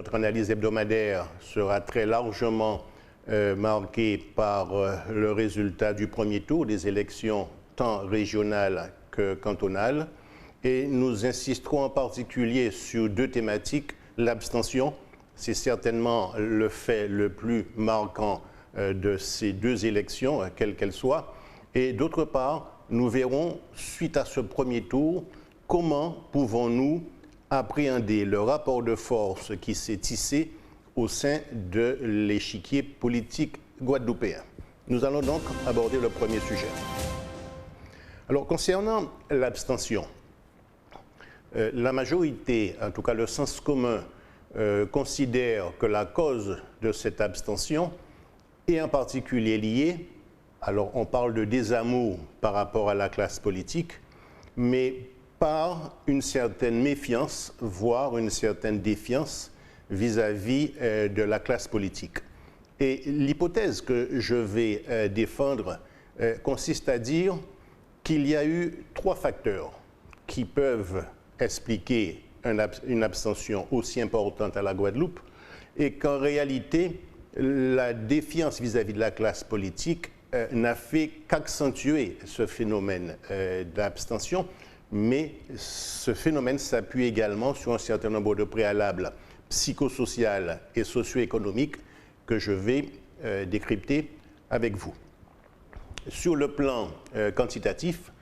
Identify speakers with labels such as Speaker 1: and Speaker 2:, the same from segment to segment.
Speaker 1: Notre analyse hebdomadaire sera très largement marquée par le résultat du premier tour des élections tant régionales que cantonales. Et nous insisterons en particulier sur deux thématiques. L'abstention, c'est certainement le fait le plus marquant de ces deux élections, quelles qu'elles soient. Et d'autre part, nous verrons, suite à ce premier tour, comment pouvons-nous appréhender le rapport de force qui s'est tissé au sein de l'échiquier politique guadeloupéen. Nous allons donc aborder le premier sujet. Alors, concernant l'abstention, la majorité, en tout cas le sens commun, considère que la cause de cette abstention est en particulier liée, alors on parle de désamour par rapport à la classe politique, mais par une certaine méfiance, voire une certaine défiance vis-à-vis de la classe politique. Et l'hypothèse que je vais défendre consiste à dire qu'il y a eu trois facteurs qui peuvent expliquer une abstention aussi importante à la Guadeloupe et qu'en réalité, la défiance vis-à-vis de la classe politique n'a fait qu'accentuer ce phénomène d'abstention, mais ce phénomène s'appuie également sur un certain nombre de préalables psychosociaux et socio-économiques que je vais décrypter avec vous. Sur le plan quantitatif,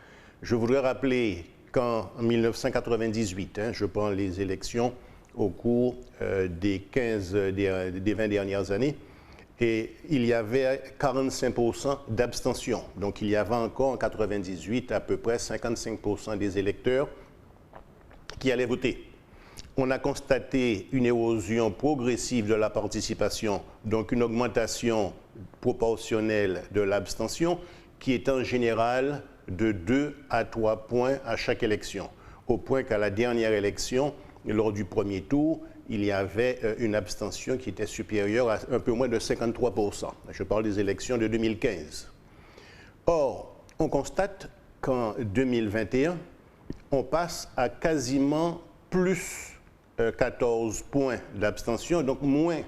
Speaker 1: je voudrais rappeler qu'en 1998, je prends les élections au cours des 20 dernières années, et il y avait 45% d'abstention. Donc il y avait encore en 1998 à peu près 55% des électeurs qui allaient voter. On a constaté une érosion progressive de la participation, donc une augmentation proportionnelle de l'abstention qui est en général de 2 à 3 points à chaque élection, au point qu'à la dernière élection, lors du premier tour, il y avait une abstention qui était supérieure à un peu moins de 53%. Je parle des élections de 2015. Or, on constate qu'en 2021, on passe à quasiment plus 14 points d'abstention, donc moins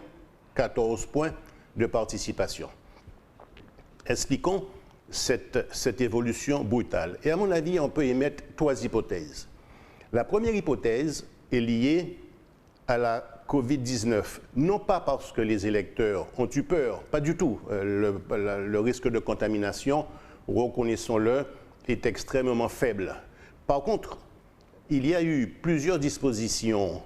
Speaker 1: 14 points de participation. Expliquons cette évolution brutale. Et à mon avis, on peut émettre trois hypothèses. La première hypothèse est liée à la Covid-19, non pas parce que les électeurs ont eu peur, pas du tout. Le risque de contamination, reconnaissons-le, est extrêmement faible. Par contre, il y a eu plusieurs dispositions,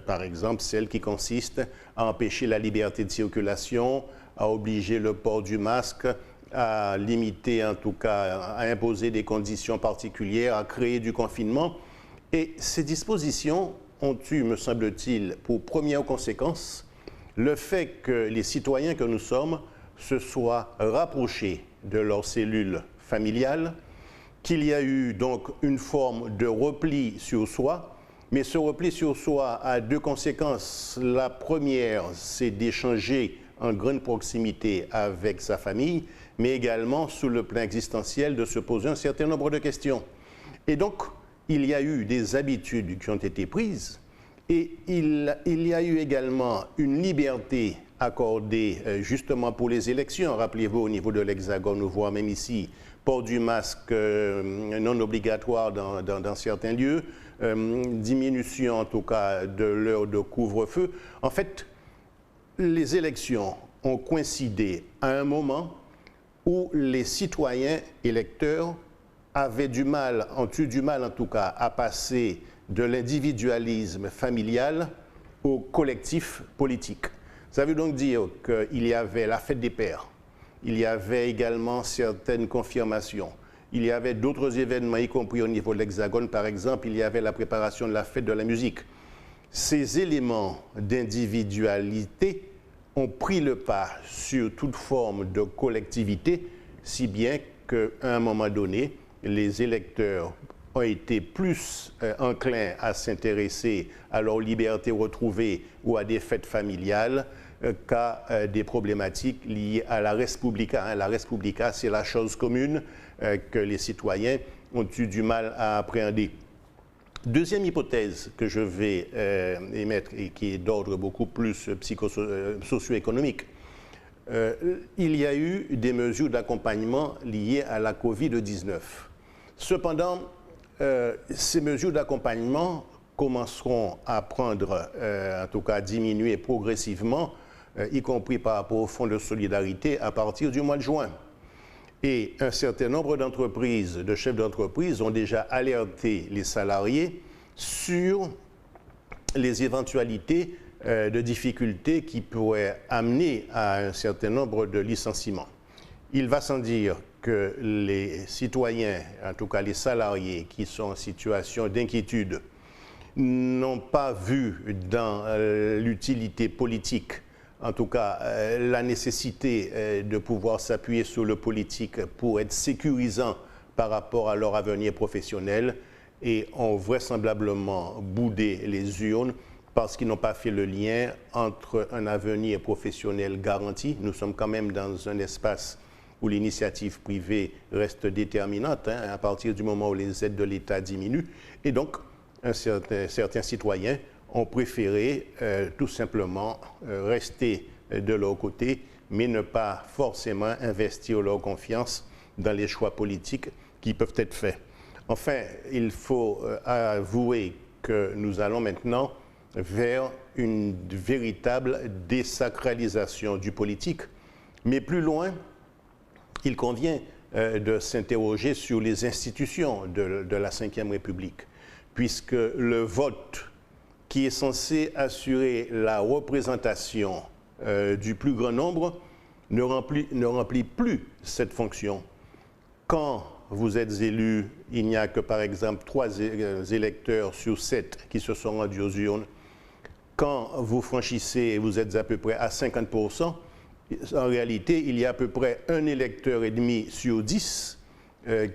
Speaker 1: par exemple celle qui consiste à empêcher la liberté de circulation, à obliger le port du masque, à limiter, en tout cas, à imposer des conditions particulières, à créer du confinement. Et ces dispositions ont eu, me semble-t-il, pour première conséquence, le fait que les citoyens que nous sommes se soient rapprochés de leurs cellules familiales, qu'il y a eu donc une forme de repli sur soi, mais ce repli sur soi a deux conséquences. La première, c'est d'échanger en grande proximité avec sa famille, mais également, sous le plan existentiel, de se poser un certain nombre de questions. Et donc, il y a eu des habitudes qui ont été prises et il y a eu également une liberté accordée justement pour les élections. Rappelez-vous, au niveau de l'Hexagone, nous voit même ici, port du masque non obligatoire dans certains lieux, diminution en tout cas de l'heure de couvre-feu. En fait, les élections ont coïncidé à un moment où les citoyens électeurs ont eu du mal en tout cas à passer de l'individualisme familial au collectif politique. Ça veut donc dire qu'il y avait la fête des pères, il y avait également certaines confirmations, il y avait d'autres événements, y compris au niveau de l'Hexagone, par exemple, il y avait la préparation de la fête de la musique. Ces éléments d'individualité ont pris le pas sur toute forme de collectivité, si bien qu'à un moment donné, les électeurs ont été plus enclins à s'intéresser à leur liberté retrouvée ou à des fêtes familiales qu'à des problématiques liées à la res publica. La res publica, c'est la chose commune que les citoyens ont eu du mal à appréhender. Deuxième hypothèse que je vais émettre et qui est d'ordre beaucoup plus socio-économique, il y a eu des mesures d'accompagnement liées à la Covid-19. Cependant, ces mesures d'accompagnement commenceront à prendre, en tout cas à diminuer progressivement, y compris par rapport au Fonds de solidarité à partir du mois de juin. Et un certain nombre d'entreprises, de chefs d'entreprise ont déjà alerté les salariés sur les éventualités de difficultés qui pourraient amener à un certain nombre de licenciements. Il va sans dire que les citoyens, en tout cas les salariés qui sont en situation d'inquiétude, n'ont pas vu dans l'utilité politique, en tout cas la nécessité de pouvoir s'appuyer sur le politique pour être sécurisant par rapport à leur avenir professionnel et ont vraisemblablement boudé les urnes parce qu'ils n'ont pas fait le lien entre un avenir professionnel garanti. Nous sommes quand même dans un espace où l'initiative privée reste déterminante à partir du moment où les aides de l'État diminuent. Et donc, certains citoyens ont préféré tout simplement rester de leur côté, mais ne pas forcément investir leur confiance dans les choix politiques qui peuvent être faits. Enfin, il faut avouer que nous allons maintenant vers une véritable désacralisation du politique. Mais plus loin, il convient de s'interroger sur les institutions de la Ve République, puisque le vote qui est censé assurer la représentation du plus grand nombre ne remplit plus cette fonction. Quand vous êtes élu, il n'y a que par exemple 3 électeurs sur 7 qui se sont rendus aux urnes. Quand vous franchissez et vous êtes à peu près à 50%, en réalité, il y a à peu près 1 électeur et demi sur 10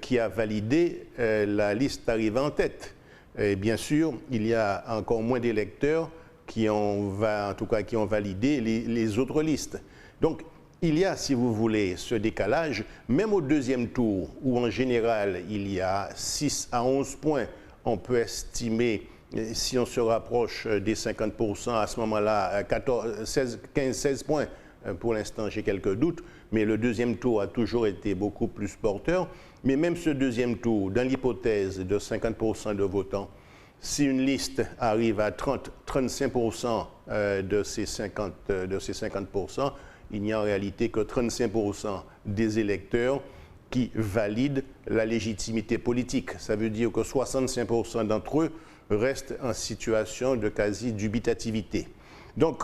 Speaker 1: qui a validé la liste arrivée en tête. Et bien sûr, il y a encore moins d'électeurs qui ont validé les autres listes. Donc, il y a, si vous voulez, ce décalage, même au deuxième tour, où en général, il y a 6 à 11 points, on peut estimer, si on se rapproche des 50%, à ce moment-là, 15-16 points. Pour l'instant, j'ai quelques doutes, mais le deuxième tour a toujours été beaucoup plus porteur. Mais même ce deuxième tour, dans l'hypothèse de 50% de votants, si une liste arrive à 30-35% de ces 50%, il n'y a en réalité que 35% des électeurs qui valident la légitimité politique. Ça veut dire que 65% d'entre eux restent en situation de quasi-dubitativité. Donc,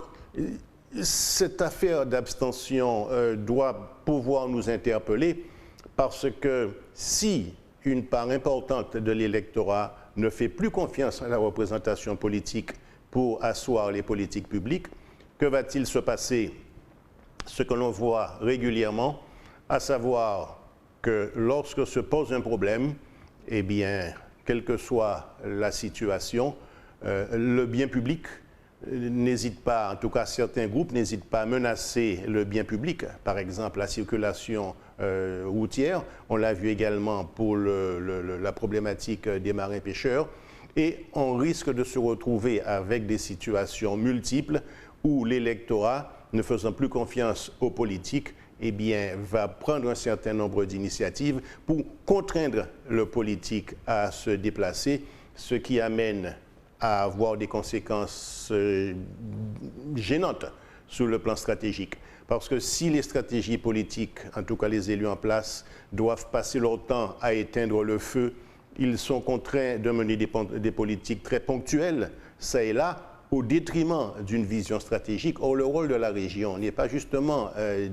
Speaker 1: cette affaire d'abstention doit pouvoir nous interpeller parce que si une part importante de l'électorat ne fait plus confiance à la représentation politique pour asseoir les politiques publiques, que va-t-il se passer? Ce que l'on voit régulièrement, à savoir que lorsque se pose un problème, eh bien, quelle que soit la situation, le bien public n'hésite pas, en tout cas certains groupes n'hésitent pas à menacer le bien public, par exemple la circulation routière, on l'a vu également pour la problématique des marins-pêcheurs, et on risque de se retrouver avec des situations multiples où l'électorat, ne faisant plus confiance aux politiques, eh bien, va prendre un certain nombre d'initiatives pour contraindre le politique à se déplacer, ce qui amène à avoir des conséquences gênantes sur le plan stratégique. Parce que si les stratégies politiques, en tout cas les élus en place, doivent passer leur temps à éteindre le feu, ils sont contraints de mener des politiques très ponctuelles, ça et là, au détriment d'une vision stratégique. Or, le rôle de la région n'est pas justement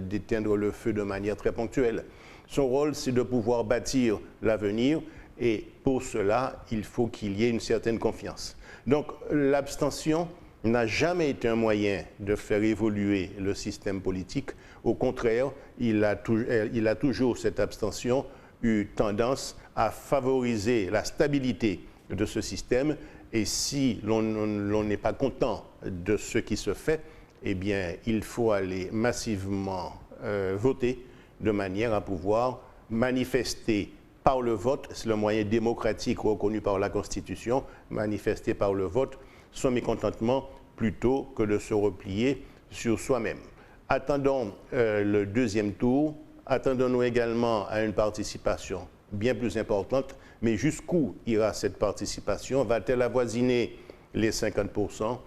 Speaker 1: d'éteindre le feu de manière très ponctuelle. Son rôle, c'est de pouvoir bâtir l'avenir, et pour cela, il faut qu'il y ait une certaine confiance. Donc, l'abstention n'a jamais été un moyen de faire évoluer le système politique. Au contraire, il a toujours, cette abstention, eu tendance à favoriser la stabilité de ce système. Et si l'on n'est pas content de ce qui se fait, eh bien, il faut aller massivement voter de manière à pouvoir manifester par le vote, c'est le moyen démocratique reconnu par la Constitution, manifesté par le vote, son mécontentement plutôt que de se replier sur soi-même. Attendons le deuxième tour, attendons-nous également à une participation bien plus importante, mais jusqu'où ira cette participation? Va-t-elle avoisiner les 50%?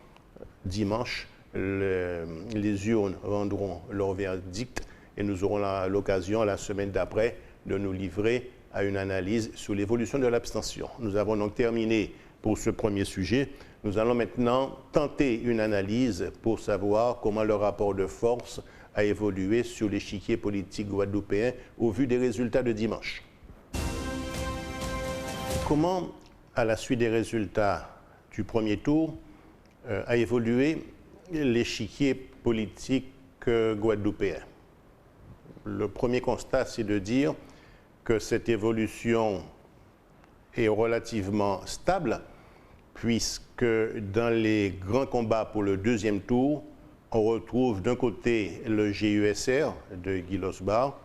Speaker 1: Dimanche, les urnes rendront leur verdict et nous aurons l'occasion la semaine d'après de nous livrer à une analyse sur l'évolution de l'abstention. Nous avons donc terminé pour ce premier sujet. Nous allons maintenant tenter une analyse pour savoir comment le rapport de force a évolué sur l'échiquier politique guadeloupéen au vu des résultats de dimanche. Comment, à la suite des résultats du premier tour, a évolué l'échiquier politique guadeloupéen? Le premier constat, c'est de dire que cette évolution est relativement stable, puisque dans les grands combats pour le deuxième tour, on retrouve d'un côté le GUSR de Guy Losbar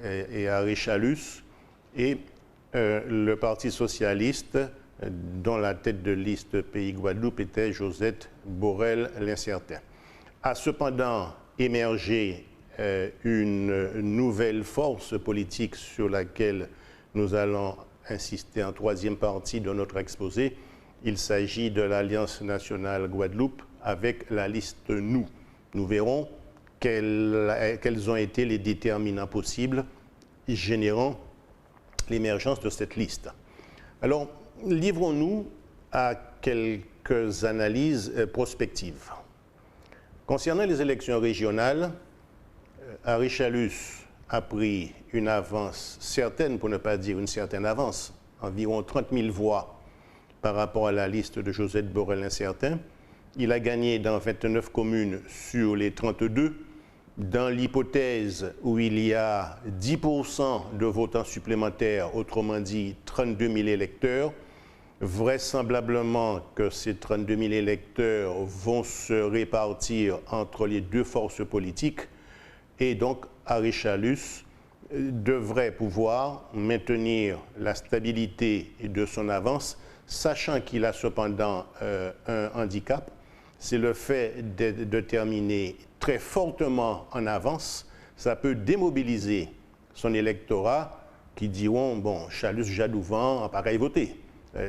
Speaker 1: et Harry Chalus et le Parti socialiste dont la tête de liste Pays Guadeloupe était Josette Borrell l'Incertain. A cependant émergé une nouvelle force politique sur laquelle nous allons insister en troisième partie de notre exposé. Il s'agit de l'Alliance nationale Guadeloupe avec la liste Nous. Nous verrons quels ont été les déterminants possibles générant l'émergence de cette liste. Alors, livrons-nous à quelques analyses prospectives. Concernant les élections régionales, Harry Chalus a pris une avance certaine, pour ne pas dire une certaine avance, environ 30 000 voix par rapport à la liste de Josette Borrell l'Incertain. Il a gagné dans 29 communes sur les 32. Dans l'hypothèse où il y a 10% de votants supplémentaires, autrement dit 32 000 électeurs, vraisemblablement que ces 32 000 électeurs vont se répartir entre les deux forces politiques et donc Harry Chalus devrait pouvoir maintenir la stabilité de son avance, sachant qu'il a cependant un handicap, c'est le fait de terminer très fortement en avance. Ça peut démobiliser son électorat qui diront, bon, Chalus Jadouvant a pareil voté.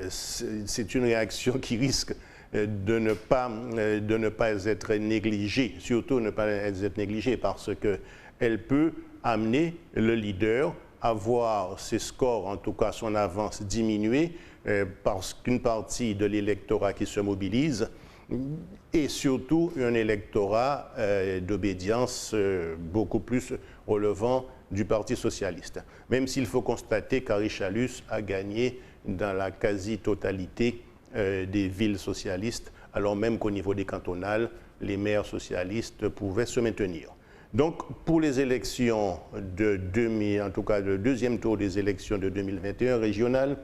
Speaker 1: C'est une réaction qui risque de ne pas être négligée, surtout ne pas être négligée parce qu'elle peut amener le leader à voir ses scores, en tout cas son avance, diminuer parce qu'une partie de l'électorat qui se mobilise et surtout un électorat d'obédience beaucoup plus relevant du Parti socialiste. Même s'il faut constater qu'Harry Chalus a gagné dans la quasi-totalité des villes socialistes, alors même qu'au niveau des cantonales, les maires socialistes pouvaient se maintenir. Donc, pour les élections en tout cas le deuxième tour des élections de 2021 régionales,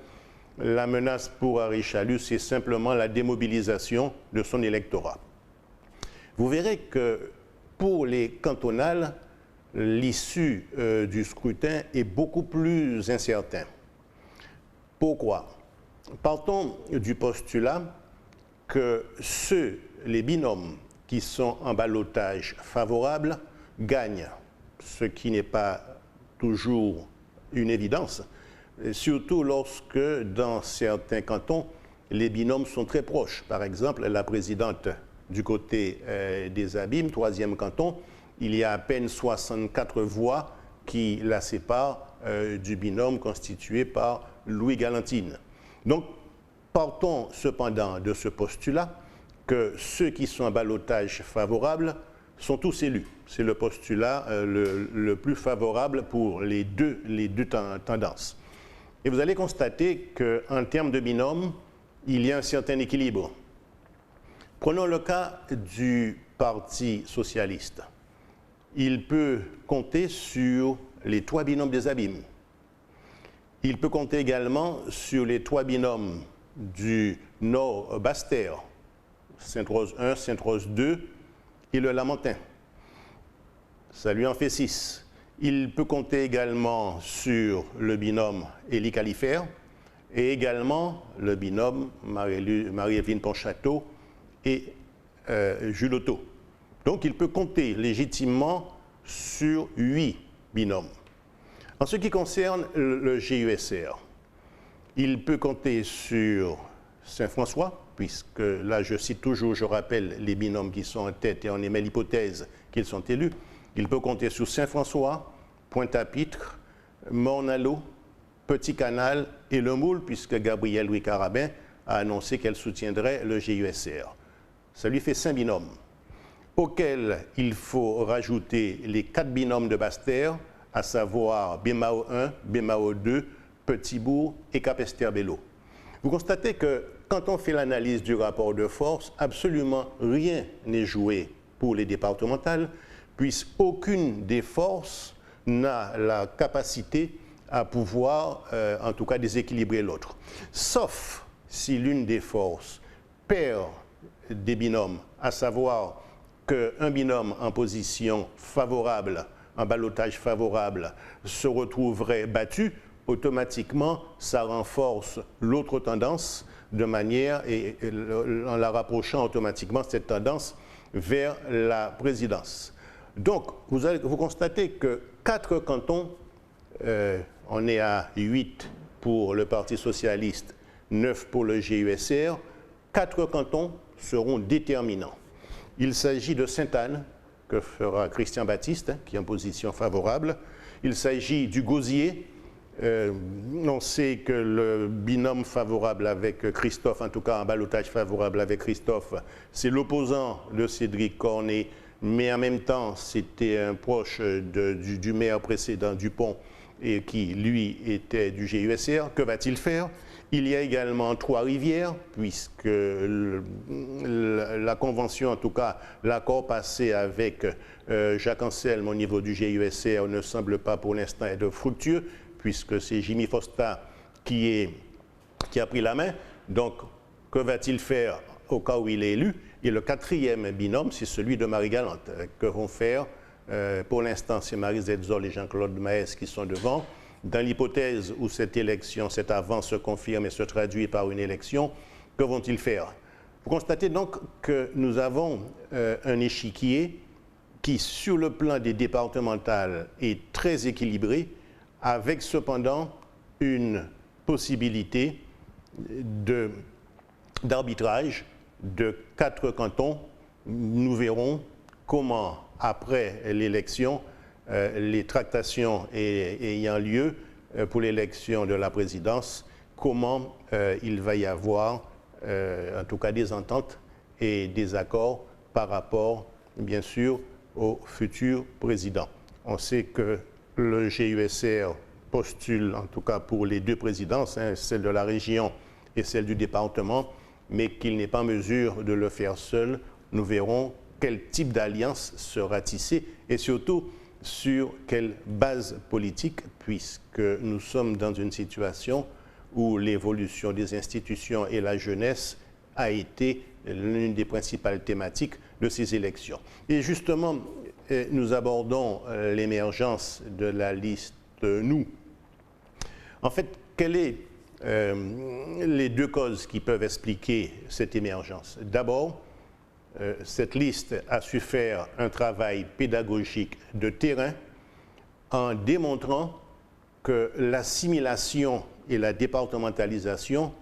Speaker 1: la menace pour Harry Chalus, c'est simplement la démobilisation de son électorat. Vous verrez que pour les cantonales, l'issue du scrutin est beaucoup plus incertaine. Pourquoi? Partons du postulat que les binômes qui sont en ballotage favorable gagnent, ce qui n'est pas toujours une évidence, surtout lorsque dans certains cantons, les binômes sont très proches. Par exemple, la présidente du côté des Abîmes, 3e canton, il y a à peine 64 voix qui la séparent du binôme constitué par Louis Galantine. Donc, partons cependant de ce postulat que ceux qui sont en ballotage favorable sont tous élus. C'est le postulat le plus favorable pour les deux tendances. Et vous allez constater qu'en termes de binôme, il y a un certain équilibre. Prenons le cas du Parti socialiste. Il peut compter sur les 3 binômes des Abîmes. Il peut compter également sur les 3 binômes du Nord Basse-Terre, Sainte-Rose 1, Sainte-Rose 2 et le Lamentin. Ça lui en fait 6. Il peut compter également sur le binôme Élie Califère et également le binôme Marie-Evelyne Ponchatteau et Jules Otto. Donc il peut compter légitimement sur 8 binômes. En ce qui concerne le GUSR, il peut compter sur Saint-François, puisque là je cite toujours, je rappelle les binômes qui sont en tête et on émet l'hypothèse qu'ils sont élus. Il peut compter sur Saint-François, Pointe-à-Pitre, Morne-à-l'Eau, Petit Canal et Le Moule, puisque Gabrielle Louis Carabin a annoncé qu'elle soutiendrait le GUSR. Ça lui fait 5 binômes, auxquels il faut rajouter les 4 binômes de Basse-Terre, à savoir Bémao 1, Bémao 2, Petit-Bourg et Capesterre-Bellot. Vous constatez que quand on fait l'analyse du rapport de force, absolument rien n'est joué pour les départementales, puisqu'aucune des forces n'a la capacité à pouvoir, en tout cas, déséquilibrer l'autre. Sauf si l'une des forces perd des binômes, à savoir qu'un binôme en position favorable, en ballottage favorable, se retrouverait battu, automatiquement, ça renforce l'autre tendance de manière, et en la rapprochant automatiquement, cette tendance vers la présidence. Donc, vous constatez que 4 cantons, on est à 8 pour le Parti socialiste, 9 pour le GUSR, 4 cantons seront déterminants. Il s'agit de Sainte-Anne, que fera Christian Baptiste, qui est en position favorable. Il s'agit du Gosier. On sait que le binôme favorable avec Christophe, en tout cas un ballottage favorable avec Christophe, c'est l'opposant de Cédric Cornet, mais en même temps c'était un proche du maire précédent Dupont et qui lui était du GUSR. Que va-t-il faire? Il y a également Trois-Rivières, puisque la convention, en tout cas l'accord passé avec Jacques Anselme au niveau du GUSR ne semble pas pour l'instant être fructueux, puisque c'est Jimmy Fosta qui a pris la main. Donc, que va-t-il faire au cas où il est élu? Et le 4e binôme, c'est celui de Marie-Galante. Que vont faire? Pour l'instant, c'est Marie Zetzol et Jean-Claude Maes qui sont devant. Dans l'hypothèse où cette élection, cette avance se confirme et se traduit par une élection, que vont-ils faire? Vous constatez donc que nous avons un échiquier qui, sur le plan des départementales, est très équilibré, avec cependant une possibilité d'arbitrage de 4 cantons. Nous verrons comment, après l'élection, les tractations ayant lieu pour l'élection de la présidence, comment il va y avoir, en tout cas, des ententes et des accords par rapport, bien sûr, au futur président. On sait que le GUSR postule, en tout cas pour les 2 présidences, celle de la région et celle du département, mais qu'il n'est pas en mesure de le faire seul. Nous verrons quel type d'alliance sera tissée et surtout sur quelle base politique, puisque nous sommes dans une situation où l'évolution des institutions et la jeunesse a été l'une des principales thématiques de ces élections. Et justement, nous abordons l'émergence de la liste nous. En fait, quelles sont les 2 causes qui peuvent expliquer cette émergence? D'abord, cette liste a su faire un travail pédagogique de terrain en démontrant que l'assimilation et la départementalisation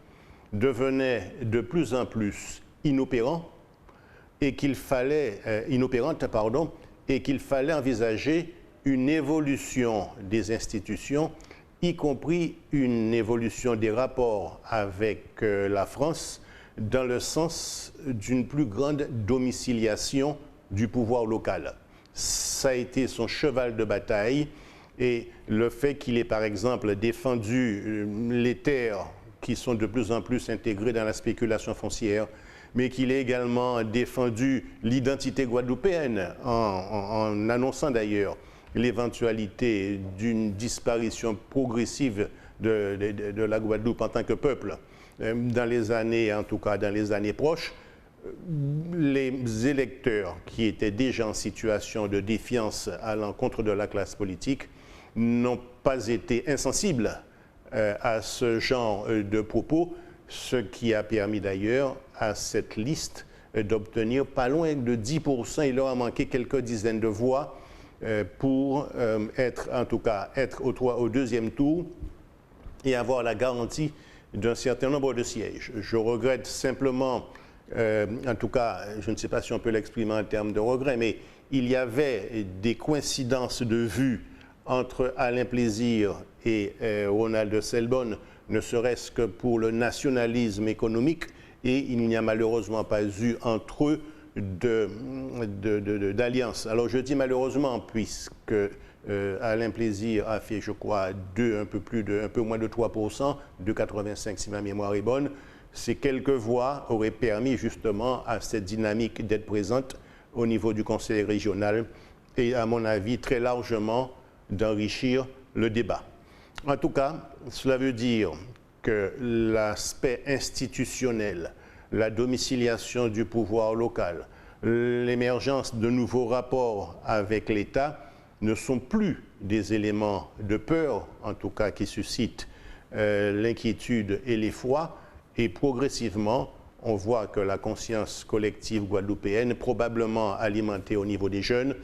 Speaker 1: devenaient de plus en plus inopérantes et qu'il fallait envisager une évolution des institutions, y compris une évolution des rapports avec la France, dans le sens d'une plus grande domiciliation du pouvoir local. Ça a été son cheval de bataille, et le fait qu'il ait par exemple défendu les terres qui sont de plus en plus intégrées dans la spéculation foncière, mais qu'il ait également défendu l'identité guadeloupéenne en annonçant d'ailleurs l'éventualité d'une disparition progressive de la Guadeloupe en tant que peuple dans les années, en tout cas dans les années proches, les électeurs qui étaient déjà en situation de défiance à l'encontre de la classe politique n'ont pas été insensibles à ce genre de propos, ce qui a permis d'ailleurs à cette liste d'obtenir pas loin de 10%. Il leur a manqué quelques dizaines de voix pour être au deuxième tour et avoir la garantie d'un certain nombre de sièges. Je regrette simplement, en tout cas, je ne sais pas si on peut l'exprimer en termes de regret, mais il y avait des coïncidences de vues entre Alain Plaisir et Ronald Selbonne, ne serait-ce que pour le nationalisme économique, et il n'y a malheureusement pas eu entre eux d'alliance. Alors je dis malheureusement puisque Alain Plaisir a fait, je crois, un peu moins de 3%, 2,85 si ma mémoire est bonne. Ces quelques voix auraient permis justement à cette dynamique d'être présente au niveau du Conseil régional et, à mon avis, très largement d'enrichir le débat. En tout cas, cela veut dire que l'aspect institutionnel, la domiciliation du pouvoir local, l'émergence de nouveaux rapports avec l'État ne sont plus des éléments de peur, en tout cas qui suscitent l'inquiétude et l'effroi, et progressivement, on voit que la conscience collective guadeloupéenne, probablement alimentée au niveau des jeunes,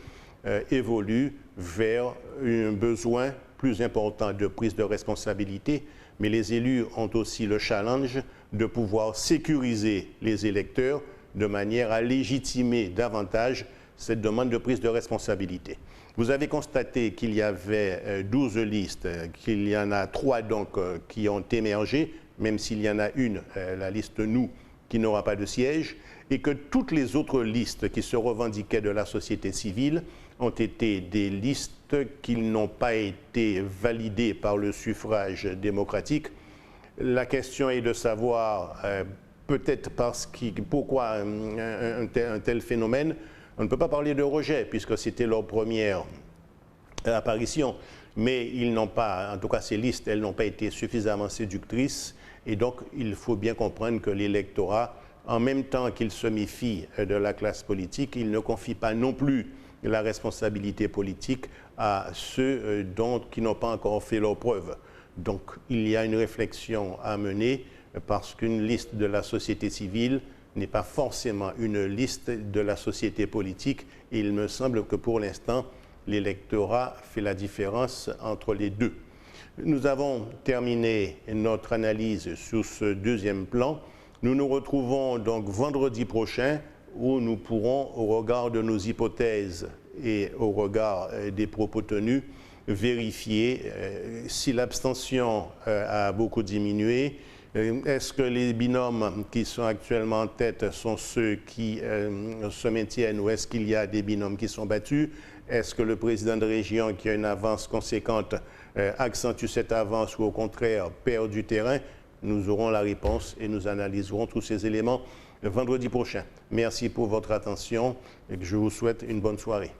Speaker 1: évolue vers un besoin plus important de prise de responsabilité, mais les élus ont aussi le challenge de pouvoir sécuriser les électeurs de manière à légitimer davantage cette demande de prise de responsabilité. Vous avez constaté qu'il y avait 12 listes, qu'il y en a 3 donc qui ont émergé, même s'il y en a une, la liste Nous, qui n'aura pas de siège, et que toutes les autres listes qui se revendiquaient de la société civile ont été des listes qui n'ont pas été validées par le suffrage démocratique. La question est de savoir, peut-être pourquoi un tel phénomène. On ne peut pas parler de rejet, puisque c'était leur première apparition, mais ils n'ont pas, en tout cas ces listes, elles n'ont pas été suffisamment séductrices, et donc il faut bien comprendre que l'électorat, en même temps qu'il se méfie de la classe politique, il ne confie pas non plus la responsabilité politique à ceux qui n'ont pas encore fait leurs preuves. Donc il y a une réflexion à mener, parce qu'une liste de la société civile n'est pas forcément une liste de la société politique, et il me semble que pour l'instant, l'électorat fait la différence entre les deux. Nous avons terminé notre analyse sur ce deuxième plan. Nous nous retrouvons donc vendredi prochain, où nous pourrons, au regard de nos hypothèses et au regard des propos tenus, vérifier si l'abstention a beaucoup diminué. Est-ce que les binômes qui sont actuellement en tête sont ceux qui se maintiennent, ou est-ce qu'il y a des binômes qui sont battus? Est-ce que le président de région, qui a une avance conséquente, accentue cette avance ou au contraire perd du terrain? Nous aurons la réponse et nous analyserons tous ces éléments vendredi prochain. Merci pour votre attention et je vous souhaite une bonne soirée.